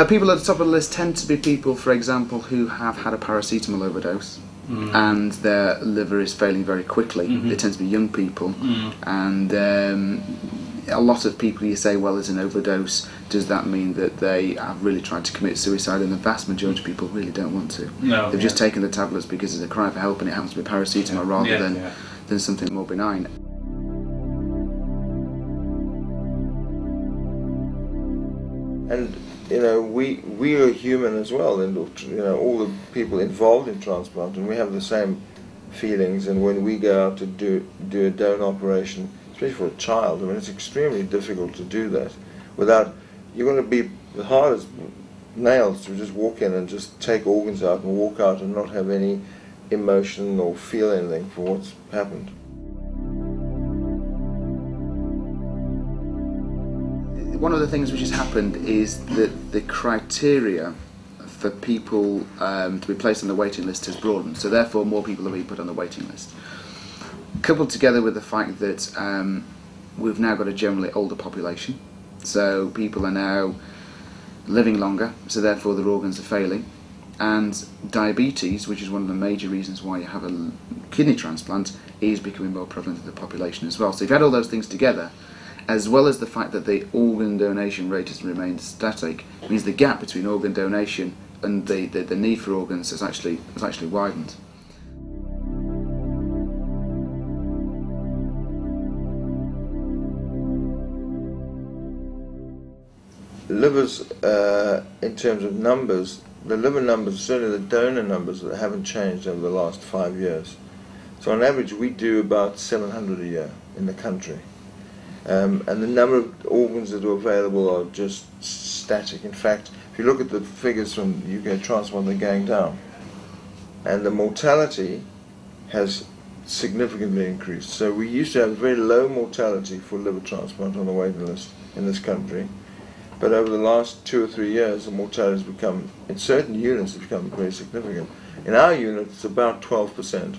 People at the top of the list tend to be people, for example, who have had a paracetamol overdose and their liver is failing very quickly. They tend to be young people, and a lot of people, you say, well, there's an overdose, does that mean that they have really tried to commit suicide? And the vast majority of people really don't want to. No, They've just taken the tablets because there's a cry for help and it happens to be paracetamol rather than something more benign. And you know, we are human as well, and you know, all the people involved in transplant, and we have the same feelings. And when we go out to do a donor operation, especially for a child, I mean, it's extremely difficult to do that without, you're going to be the hard as nails to just walk in and just take organs out and walk out and not have any emotion or feel anything for what's happened. One of the things which has happened is that the criteria for people to be placed on the waiting list has broadened, so therefore more people are being put on the waiting list. Coupled together with the fact that we've now got a generally older population, so people are now living longer, so therefore their organs are failing, and diabetes, which is one of the major reasons why you have a kidney transplant, is becoming more prevalent in the population as well. So if you add all those things together, as well as the fact that the organ donation rate has remained static, means the gap between organ donation and the need for organs has actually widened. Livers, in terms of numbers, the liver numbers, certainly the donor numbers, haven't changed over the last 5 years. So on average we do about 700 a year in the country. And the number of organs that are available are just static. In fact, if you look at the figures from UK Transplant, they're going down. And the mortality has significantly increased. So we used to have very low mortality for liver transplant on the waiting list in this country. But over the last 2 or 3 years, the mortality has become, in certain units, it's become very significant. In our unit, it's about 12%.